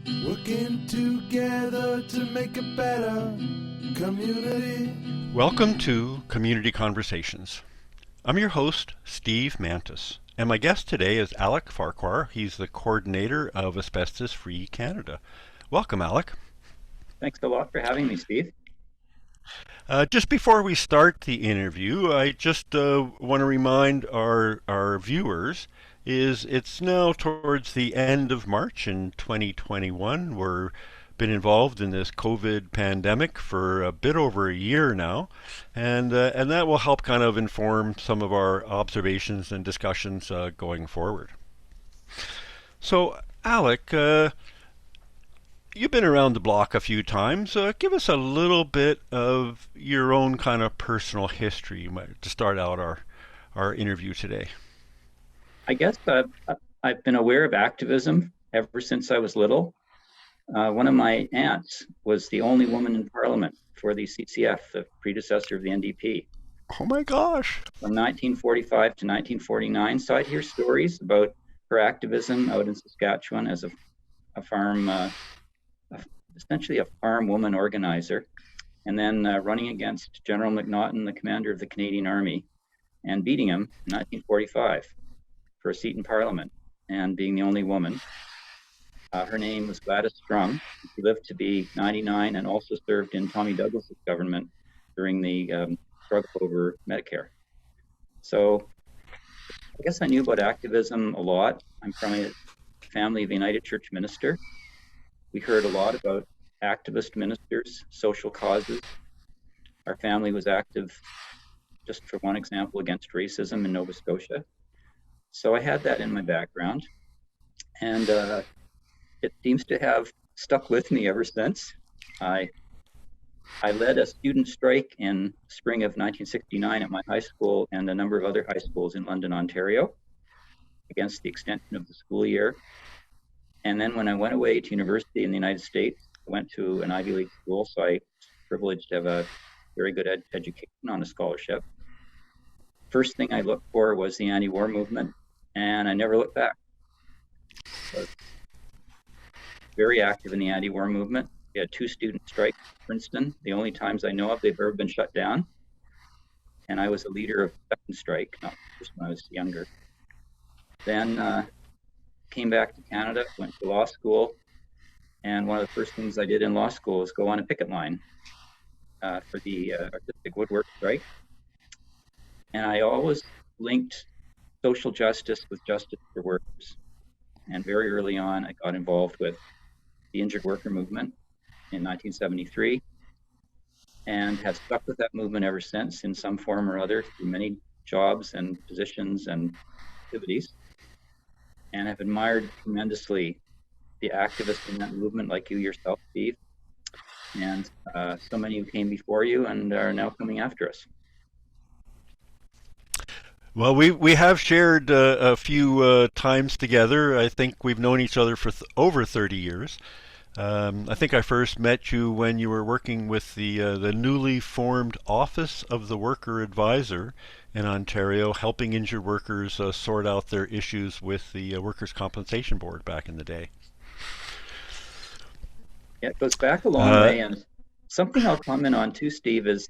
Working together to make a better community. Welcome to Community Conversations. I'm your host, Steve Mantis, and my guest today is Alec Farquhar. He's the coordinator of Asbestos Free Canada. Welcome, Alec. Thanks a lot for having me, Steve. Just before we start the interview, I just want to remind our viewers it's now towards the end of March in 2021. We're been involved in this COVID pandemic for a bit over a year now, and that will help kind of inform some of our observations and discussions going forward. So, Alec, you've been around the block a few times. Give us a little bit of your own kind of personal history to start out our interview today. I guess I've been aware of activism ever since I was little. One of my aunts was the only woman in Parliament for the CCF, the predecessor of the NDP. Oh my gosh. From 1945 to 1949. So I'd hear stories about her activism out in Saskatchewan as a farm, essentially a farm woman organizer, and then running against General McNaughton, the commander of the Canadian Army, and beating him in 1945 for a seat in Parliament, and being the only woman. Her name was Gladys Strung. She lived to be 99 and also served in Tommy Douglas's government during the struggle over Medicare. So I guess I knew about activism a lot. I'm from a family of a United Church minister. We heard a lot about activist ministers, social causes. Our family was active, just for one example, against racism in Nova Scotia. So I had that in my background, and it seems to have stuck with me ever since. I led a student strike in spring of 1969 at my high school and a number of other high schools in London, Ontario, against the extension of the school year. And then when I went away to university in the United States, I went to an Ivy League school, so I was privileged to have a very good education on a scholarship. First thing I looked for was the anti-war movement, and I never looked back. So, very active in the anti-war movement. We had 2 student strikes in Princeton, the only times I know of they've ever been shut down. And I was a leader of the second strike, not just when I was younger. Then came back to Canada, went to law school, and one of the first things I did in law school was go on a picket line for the artistic woodwork strike. And I always linked social justice with justice for workers. And very early on, I got involved with the injured worker movement in 1973 and have stuck with that movement ever since in some form or other through many jobs and positions and activities, and have admired tremendously the activists in that movement, like you yourself, Steve, and so many who came before you and are now coming after us. Well, we have shared a few times together. I think we've known each other for over 30 years. I think I first met you when you were working with the newly formed Office of the Worker Advisor in Ontario, helping injured workers sort out their issues with the Workers' Compensation Board back in the day. Yeah, it goes back a long way, and something I'll comment on too, Steve, is,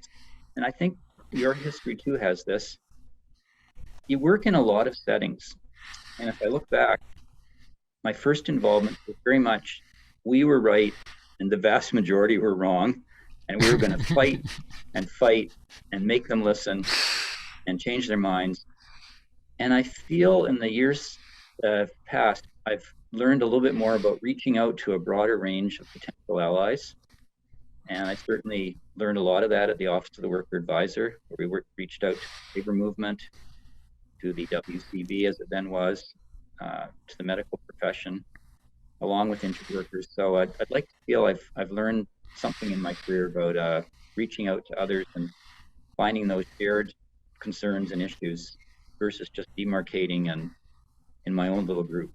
and I think your history too has this, you work in a lot of settings. And if I look back, my first involvement was very much, we were right and the vast majority were wrong. And we were going to fight and make them listen and change their minds. And I feel in the years past, I've learned a little bit more about reaching out to a broader range of potential allies. And I certainly learned a lot of that at the Office of the Worker Advisor, where we reached out to the labor movement, to the WCB as it then was, to the medical profession, along with injured workers. So I'd like to feel I've learned something in my career about reaching out to others and finding those shared concerns and issues versus just demarcating and in my own little group.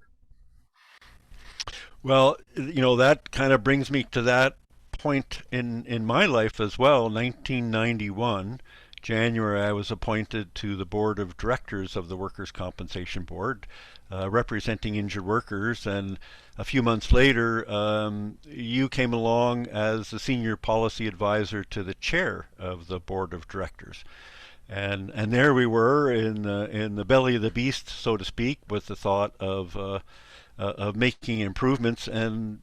Well, that kind of brings me to that point in my life as well. 1991, January, I was appointed to the board of directors of the Workers' Compensation Board, representing injured workers. And a few months later, you came along as the senior policy advisor to the chair of the board of directors. And there we were in the belly of the beast, so to speak, with the thought of making improvements. And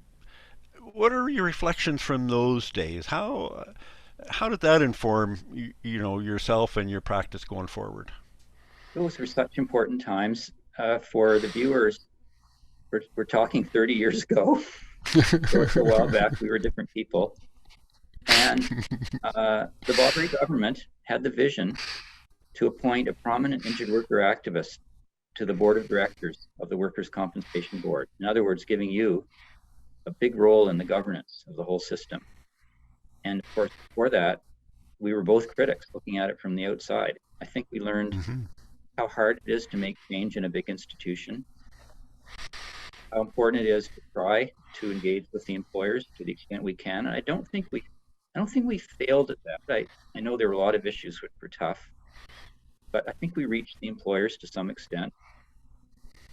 what are your reflections from those days? How did that inform yourself and your practice going forward? Those were such important times for the viewers. We're talking 30 years ago. So it's a while back. We were different people. And the Bob government had the vision to appoint a prominent injured worker activist to the board of directors of the Workers' Compensation Board. In other words, giving you a big role in the governance of the whole system. And of course, before that, we were both critics looking at it from the outside. I think we learned how hard it is to make change in a big institution, how important it is to try to engage with the employers to the extent we can. And I don't think we failed at that. I know there were a lot of issues which were tough, but I think we reached the employers to some extent.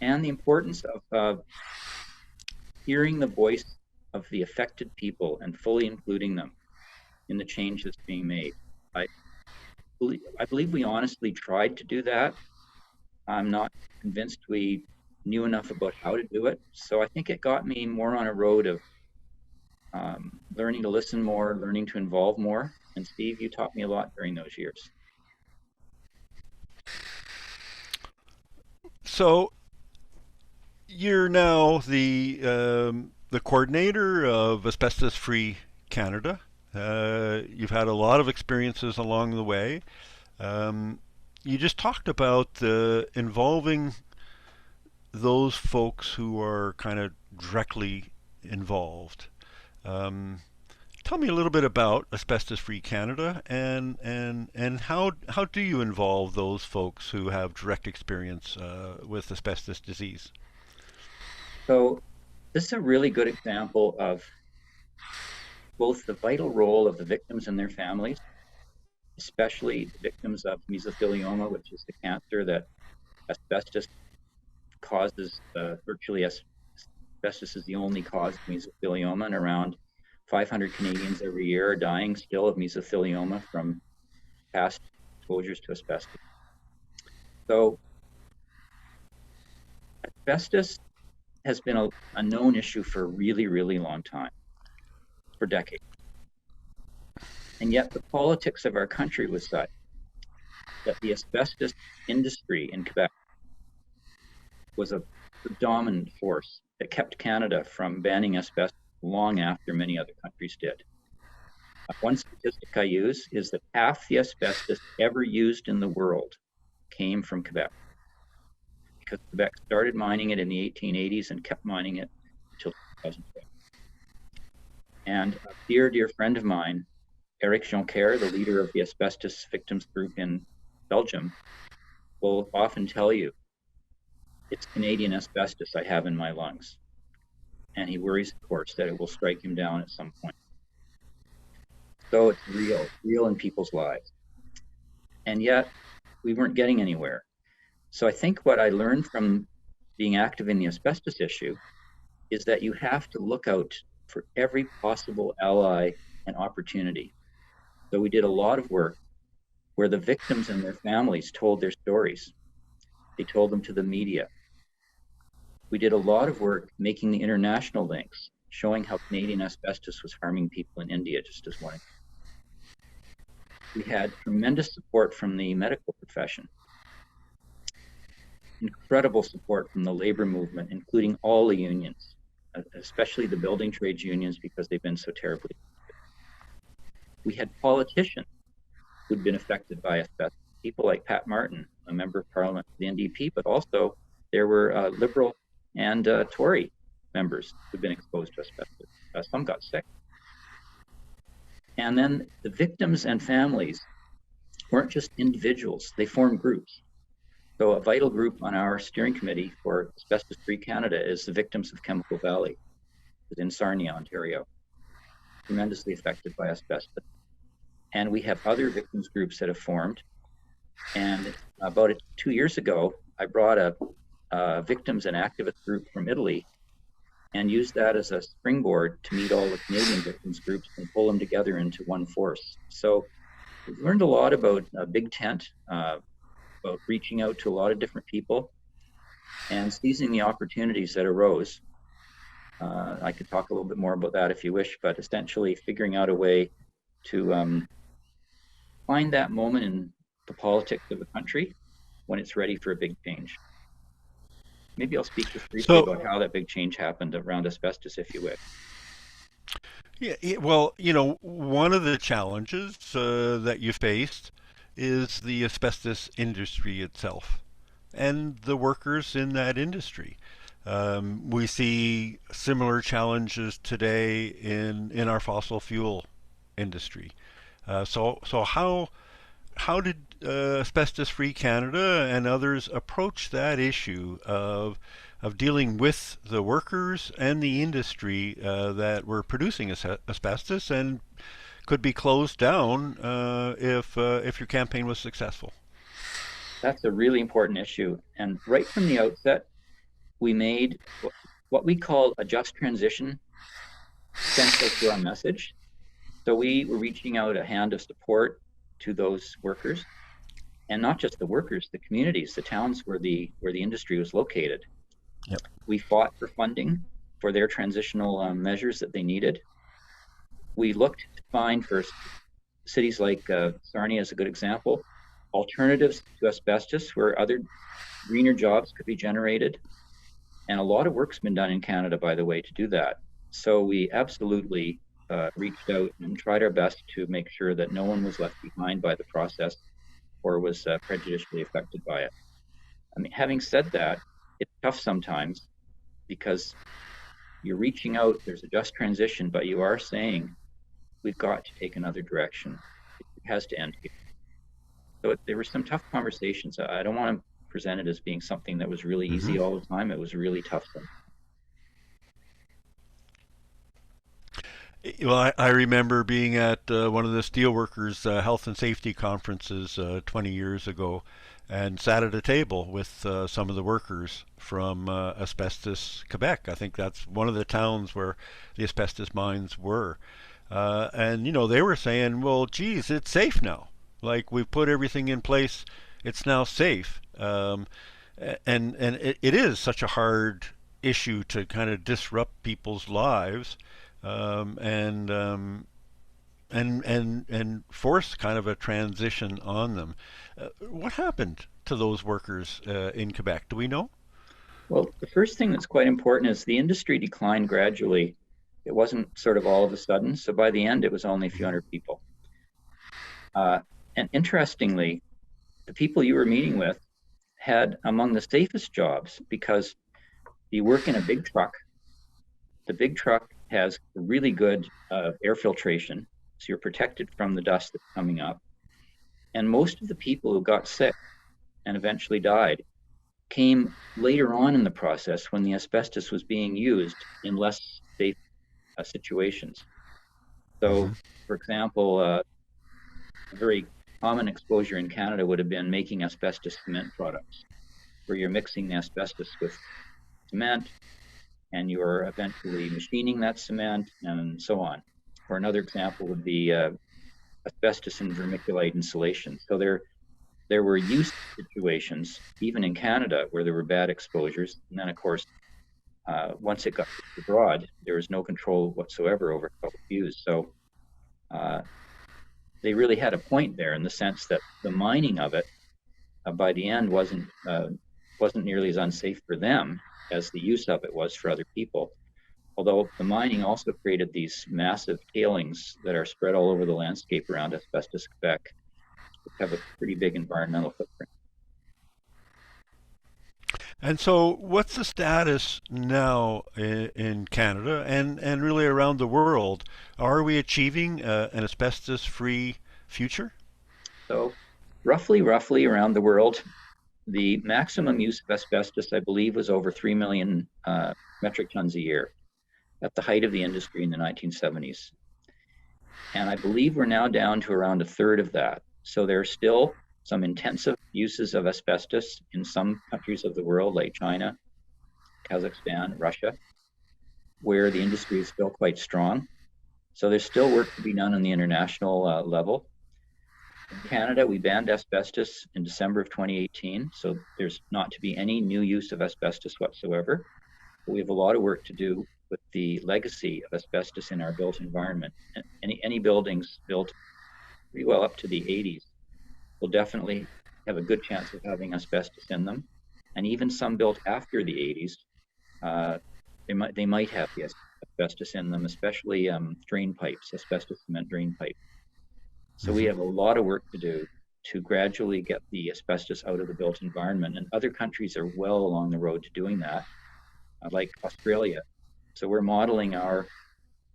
And the importance of hearing the voice of the affected people and fully including them in the change that's being made. I believe we honestly tried to do that. I'm not convinced we knew enough about how to do it. So I think it got me more on a road of learning to listen more, learning to involve more. And Steve, you taught me a lot during those years. So you're now the coordinator of Asbestos Free Canada. You've had a lot of experiences along the way. You just talked about involving those folks who are kind of directly involved. Tell me a little bit about Asbestos Free Canada and how do you involve those folks who have direct experience with asbestos disease? So this is a really good example of both the vital role of the victims and their families, especially victims of mesothelioma, which is the cancer that asbestos causes. Virtually asbestos is the only cause of mesothelioma, and around 500 Canadians every year are dying still of mesothelioma from past exposures to asbestos. So asbestos has been a known issue for a really, really long time, for decades. And yet the politics of our country was such that the asbestos industry in Quebec was a dominant force that kept Canada from banning asbestos long after many other countries did. One statistic I use is that half the asbestos ever used in the world came from Quebec, because Quebec started mining it in the 1880s and kept mining it until 2012. And a dear, dear friend of mine, Eric Jonker, the leader of the asbestos victims group in Belgium, will often tell you, it's Canadian asbestos I have in my lungs. And he worries, of course, that it will strike him down at some point. So it's real in people's lives. And yet we weren't getting anywhere. So I think what I learned from being active in the asbestos issue is that you have to look out for every possible ally and opportunity. So we did a lot of work where the victims and their families told their stories. They told them to the media. We did a lot of work making the international links, showing how Canadian asbestos was harming people in India, just as one. We had tremendous support from the medical profession, incredible support from the labor movement, including all the unions, especially the building trades unions, because they've been so terribly. We had politicians who'd been affected by asbestos, people like Pat Martin, a member of Parliament for the NDP, but also there were Liberal and Tory members who'd been exposed to asbestos. Some got sick. And then the victims and families weren't just individuals, they formed groups. So a vital group on our steering committee for Asbestos Free Canada is the victims of Chemical Valley in Sarnia, Ontario, tremendously affected by asbestos. and we have other victims groups that have formed. And about 2 years ago, I brought a victims and activist group from Italy and used that as a springboard to meet all the Canadian victims groups and pull them together into one force. So we've learned a lot about Big Tent, about reaching out to a lot of different people and seizing the opportunities that arose. I could talk a little bit more about that if you wish, but essentially figuring out a way to find that moment in the politics of the country when it's ready for a big change. Maybe I'll speak just briefly about how that big change happened around asbestos, if you wish. Yeah, well, one of the challenges that you faced is the asbestos industry itself and the workers in that industry. We see similar challenges today in our fossil fuel industry. So how did Asbestos Free Canada and others approach that issue of dealing with the workers and the industry that were producing asbestos and could be closed down if your campaign was successful? That's a really important issue. And right from the outset, we made what we call a just transition central to our message. So we were reaching out a hand of support to those workers, and not just the workers, the communities, the towns where the industry was located. Yep. We fought for funding for their transitional measures that they needed. We looked to find for cities like Sarnia is a good example, alternatives to asbestos where other greener jobs could be generated. And a lot of work's been done in Canada, by the way, to do that. So we absolutely reached out and tried our best to make sure that no one was left behind by the process or was prejudicially affected by it. I mean, having said that, it's tough sometimes because you're reaching out, there's a just transition, but you are saying, we've got to take another direction. It has to end here. So there were some tough conversations. I don't want to present it as being something that was really easy all the time. It was really tough. Well, I remember being at one of the steelworkers' health and safety conferences 20 years ago and sat at a table with some of the workers from Asbestos, Quebec. I think that's one of the towns where the asbestos mines were. And, they were saying, well, geez, it's safe now. Like, we've put everything in place. It's now safe. And it is such a hard issue to kind of disrupt people's lives. And force kind of a transition on them. What happened to those workers in Quebec? Do we know? Well, the first thing that's quite important is the industry declined gradually. It wasn't sort of all of a sudden. So by the end, it was only a few hundred people. And interestingly, the people you were meeting with had among the safest jobs because you work in a big truck. The big truck has really good air filtration, so you're protected from the dust that's coming up. And most of the people who got sick and eventually died came later on in the process when the asbestos was being used in less safe situations. So, for example, a very common exposure in Canada would have been making asbestos cement products, where you're mixing the asbestos with cement, and you're eventually machining that cement and so on. Or another example would be asbestos and vermiculite insulation. So there were use situations, even in Canada, where there were bad exposures. And then, of course, once it got abroad, there was no control whatsoever over how it was used. So they really had a point there in the sense that the mining of it, by the end, wasn't nearly as unsafe for them as the use of it was for other people. Although the mining also created these massive tailings that are spread all over the landscape around Asbestos, Quebec, which have a pretty big environmental footprint. And so, what's the status now in Canada and really around the world? Are we achieving an asbestos-free future? So, roughly around the world, the maximum use of asbestos, I believe, was over 3 million metric tons a year at the height of the industry in the 1970s. And I believe we're now down to around a third of that. So there are still some intensive uses of asbestos in some countries of the world, like China, Kazakhstan, Russia, where the industry is still quite strong. So there's still work to be done on the international level. In Canada, we banned asbestos in December of 2018, so there's not to be any new use of asbestos whatsoever. But we have a lot of work to do with the legacy of asbestos in our built environment. Any buildings built pretty well up to the 80s will definitely have a good chance of having asbestos in them. And even some built after the 80s, they might have the asbestos in them, especially drain pipes, asbestos cement drain pipes. So we have a lot of work to do to gradually get the asbestos out of the built environment. And other countries are well along the road to doing that, like Australia. So we're modeling our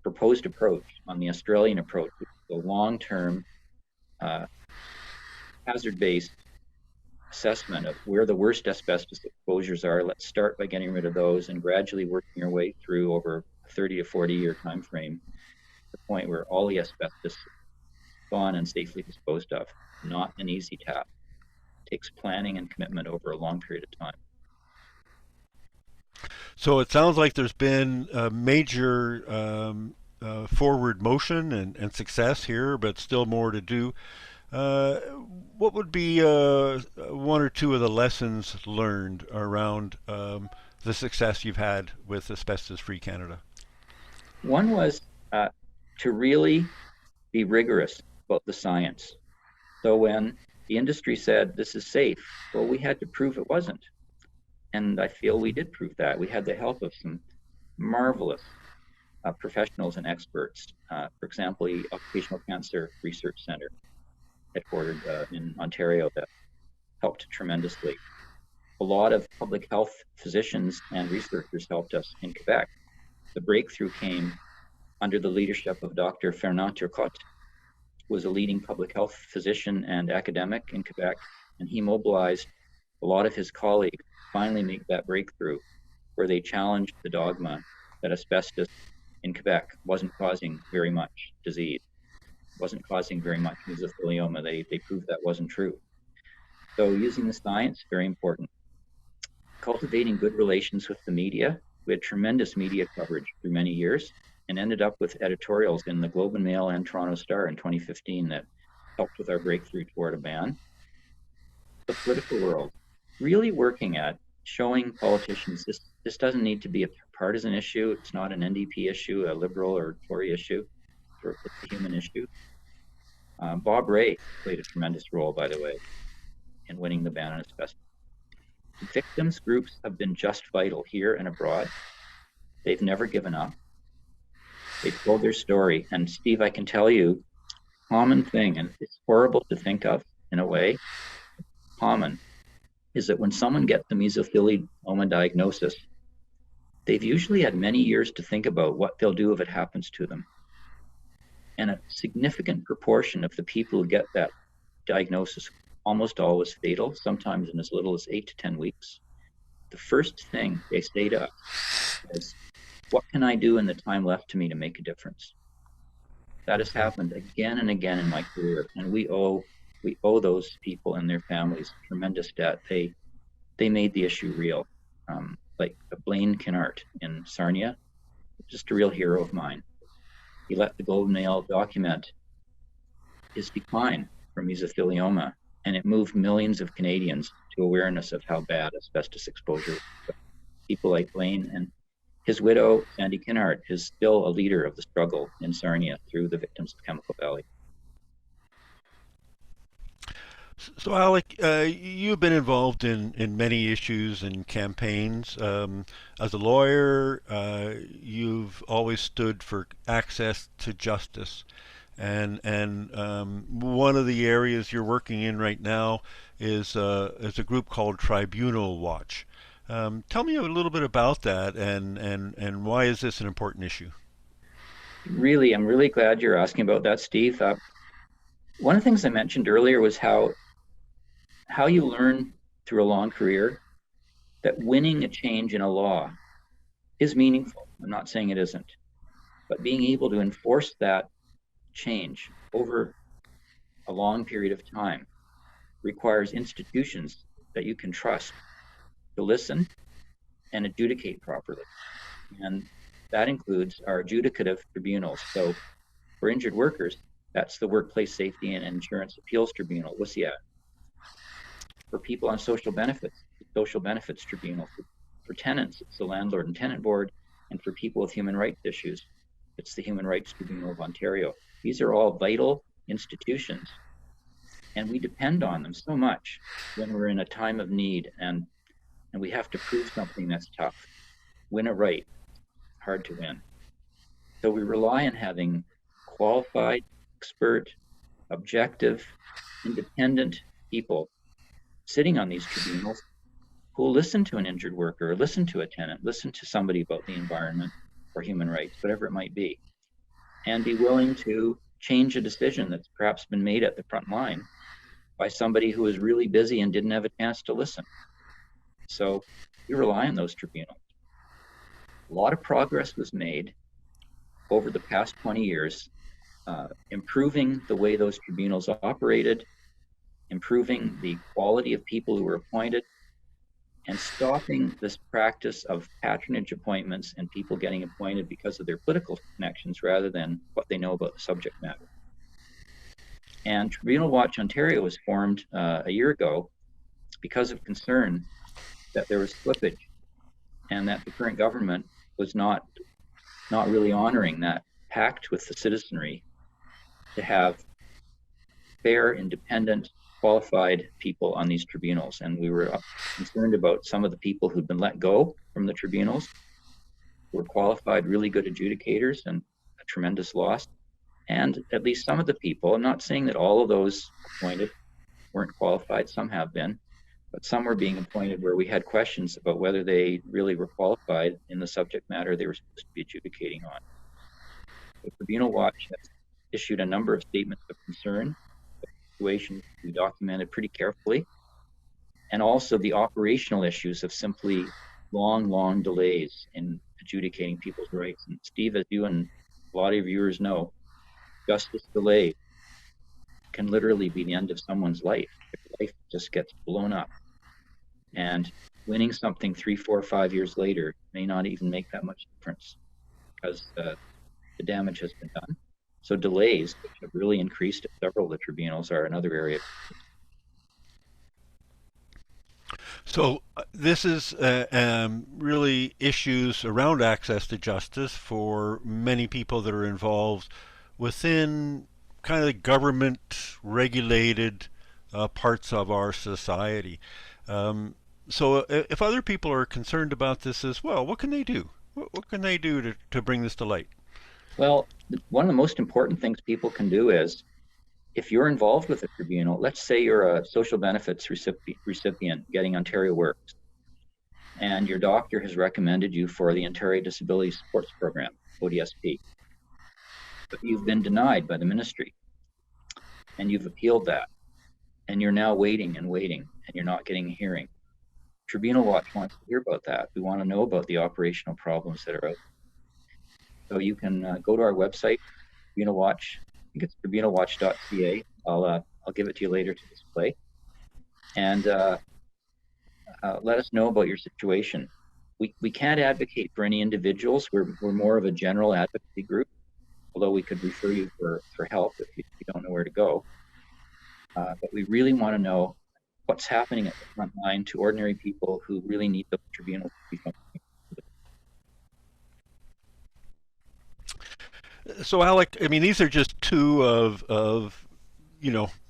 proposed approach on the Australian approach, which is a long-term hazard-based assessment of where the worst asbestos exposures are. Let's start by getting rid of those and gradually working our way through over a 30 to 40 year time frame to the point where all the asbestos gone and safely disposed of. Not an easy task. It takes planning and commitment over a long period of time. So it sounds like there's been a major forward motion and success here, but still more to do. What would be one or two of the lessons learned around the success you've had with Asbestos Free Canada? One was to really be rigorous about the science. So when the industry said this is safe, well, we had to prove it wasn't. And I feel we did prove that. We had the help of some marvelous professionals and experts. For example, the Occupational Cancer Research Centre, headquartered in Ontario, that helped tremendously. A lot of public health physicians and researchers helped us in Quebec. The breakthrough came under the leadership of Dr. Fernand Turcotte, who was a leading public health physician and academic in Quebec, and he mobilized a lot of his colleagues to finally make that breakthrough where they challenged the dogma that asbestos in Quebec wasn't causing very much disease, wasn't causing very much mesothelioma. They proved that wasn't true. So using the science, very important. Cultivating good relations with the media. We had tremendous media coverage through many years and ended up with editorials in the Globe and Mail and Toronto Star in 2015 that helped with our breakthrough toward a ban. The political world, really working at showing politicians this doesn't need to be a partisan issue. It's not an NDP issue, a Liberal or Tory issue. It's a human issue. Bob Ray played a tremendous role, by the way, in winning the ban on asbestos. Victims groups have been just vital here and abroad. They've never given up. They've told their story. And Steve, I can tell you, common thing, and it's horrible to think of in a way, common, is that when someone gets the mesothelioma diagnosis, they've usually had many years to think about what they'll do if it happens to them. And a significant proportion of the people who get that diagnosis, almost always fatal, sometimes in as little as 8 to 10 weeks, the first thing they say to us is, what can I do in the time left to me to make a difference? That has happened again and again in my career, and we owe those people and their families tremendous debt. They made the issue real. Like Blaine Kinnart in Sarnia, just a real hero of mine. He let the Globe and Mail document his decline from mesothelioma, and it moved millions of Canadians to awareness of how bad asbestos exposure was. People like Blaine and his widow, Sandy Kinnart, is still a leader of the struggle in Sarnia through the victims of Chemical Valley. So, Alec, you've been involved in many issues and campaigns. As a lawyer, you've always stood for access to justice. And one of the areas you're working in right now is a group called Tribunal Watch. Tell me a little bit about that and why is this an important issue? Really, I'm really glad you're asking about that, Steve. One of the things I mentioned earlier was how you learn through a long career that winning a change in a law is meaningful. I'm not saying it isn't, but being able to enforce that change over a long period of time requires institutions that you can trust to listen and adjudicate properly. And that includes our adjudicative tribunals. So for injured workers, that's the Workplace Safety and Insurance Appeals Tribunal, WSIAT. For people on social benefits, the Social Benefits Tribunal. For tenants, it's the Landlord and Tenant Board. And for people with human rights issues, it's the Human Rights Tribunal of Ontario. These are all vital institutions, and we depend on them so much when we're in a time of need and we have to prove something that's tough. Win it right, hard to win. So we rely on having qualified, expert, objective, independent people sitting on these tribunals who will listen to an injured worker, or listen to a tenant, listen to somebody about the environment or human rights, whatever it might be, and be willing to change a decision that's perhaps been made at the front line by somebody who was really busy and didn't have a chance to listen. So we rely on those tribunals. A lot of progress was made over the past 20 years, improving the way those tribunals operated, improving the quality of people who were appointed, and stopping this practice of patronage appointments and people getting appointed because of their political connections rather than what they know about the subject matter. And Tribunal Watch Ontario was formed a year ago because of concern that there was slippage and that the current government was not really honoring that pact with the citizenry to have fair, independent, qualified people on these tribunals. And we were concerned about some of the people who'd been let go from the tribunals, who were qualified, really good adjudicators, and a tremendous loss. And at least some of the people, I'm not saying that all of those appointed weren't qualified, some have been, but some were being appointed where we had questions about whether they really were qualified in the subject matter they were supposed to be adjudicating on. The Tribunal Watch has issued a number of statements of concern. The situation we documented pretty carefully, and also the operational issues of simply long delays in adjudicating people's rights. And Steve, as you and a lot of your viewers know, justice delayed can literally be the end of someone's life. If life just gets blown up. And winning something 3, 4, 5 years later may not even make that much difference because the damage has been done. So delays, which have really increased at several of the tribunals, are another area. So this is really issues around access to justice for many people that are involved within kind of the government-regulated parts of our society. So if other people are concerned about this as well, what can they do? What can they do to bring this to light? Well, one of the most important things people can do is, if you're involved with a tribunal, let's say you're a social benefits recipient getting Ontario Works, and your doctor has recommended you for the Ontario Disability Supports Program, ODSP, but you've been denied by the ministry, and you've appealed that, and you're now waiting, and you're not getting a hearing. Tribunal Watch wants to hear about that. We want to know about the operational problems that are out. So you can go to our website, Tribunal Watch. I think it's tribunalwatch.ca. I'll give it to you later to display. And let us know about your situation. We can't advocate for any individuals. We're more of a general advocacy group, although we could refer you for help if you don't know where to go. But we really want to know what's happening at the front line to ordinary people who really need the tribunal to be functioning. So Alec, I mean, these are just two of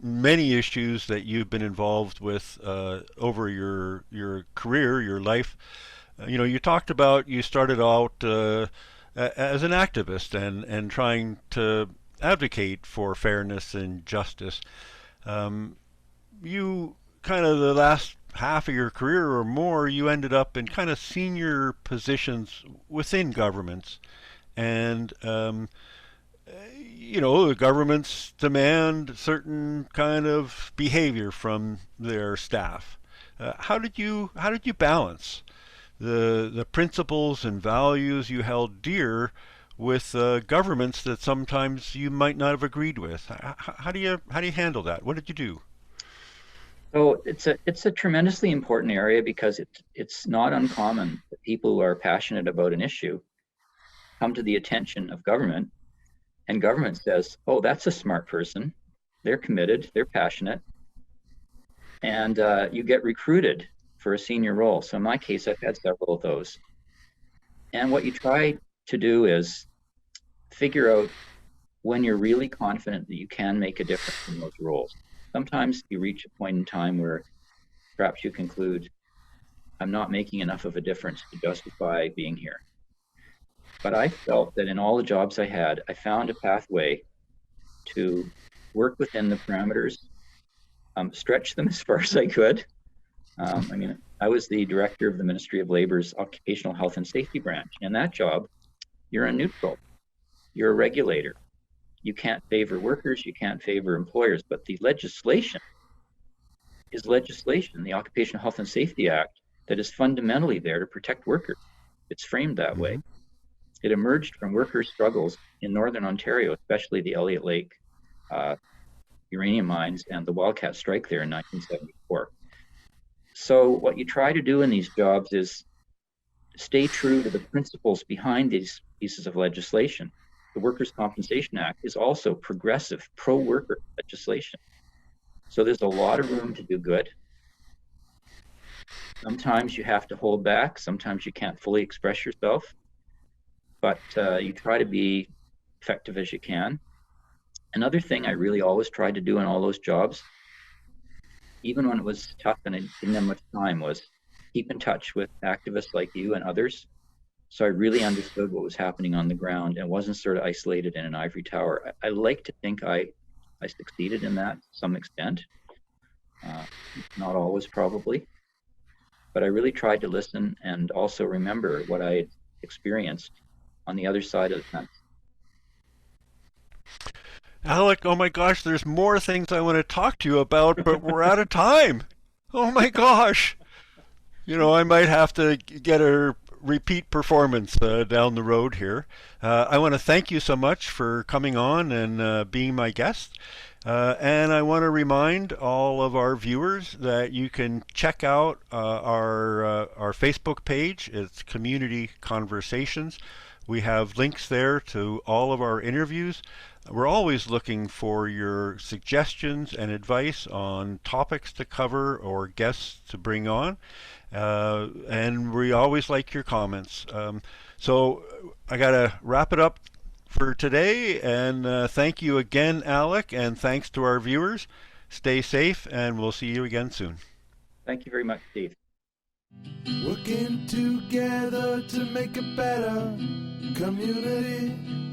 many issues that you've been involved with over your career, your life. You talked about you started out as an activist and trying to advocate for fairness and justice. You kind of the last half of your career or more, you ended up in kind of senior positions within governments. And the governments demand certain kind of behavior from their staff. How did you balance the principles and values you held dear with governments that sometimes you might not have agreed with. How do you handle that? What did you do? So it's a tremendously important area because it's not uncommon that people who are passionate about an issue come to the attention of government, and government says, "Oh, that's a smart person. They're committed. They're passionate," and you get recruited for a senior role. So in my case, I've had several of those. And what you try to do is figure out when you're really confident that you can make a difference in those roles. Sometimes you reach a point in time where perhaps you conclude, I'm not making enough of a difference to justify being here. But I felt that in all the jobs I had, I found a pathway to work within the parameters, stretch them as far as I could. I was the director of the Ministry of Labor's Occupational Health and Safety branch. In that job, you're a neutral, you're a regulator. You can't favor workers, you can't favor employers, but the legislation is legislation, the Occupational Health and Safety Act, that is fundamentally there to protect workers. It's framed that way. It emerged from workers' struggles in Northern Ontario, especially the Elliott Lake uranium mines and the Wildcat strike there in 1974. So what you try to do in these jobs is stay true to the principles behind these pieces of legislation. The Workers' Compensation Act is also progressive, pro-worker legislation. So there's a lot of room to do good. Sometimes you have to hold back. Sometimes you can't fully express yourself. But you try to be effective as you can. Another thing I really always tried to do in all those jobs, even when it was tough and I didn't have much time, was keep in touch with activists like you and others. So I really understood what was happening on the ground and wasn't sort of isolated in an ivory tower. I like to think I succeeded in that to some extent. Not always, probably. But I really tried to listen and also remember what I had experienced on the other side of the fence. Alec, oh my gosh, there's more things I want to talk to you about, but we're out of time. Oh my gosh. I might have to get a repeat performance down the road here. I want to thank you so much for coming on and being my guest. And I want to remind all of our viewers that you can check out our Facebook page. It's Community Conversations. We have links there to all of our interviews. We're always looking for your suggestions and advice on topics to cover or guests to bring on. And we always like your comments. So I got to wrap it up for today. And thank you again, Alec, and thanks to our viewers. Stay safe, and we'll see you again soon. Thank you very much, Steve. Working together to make a better community.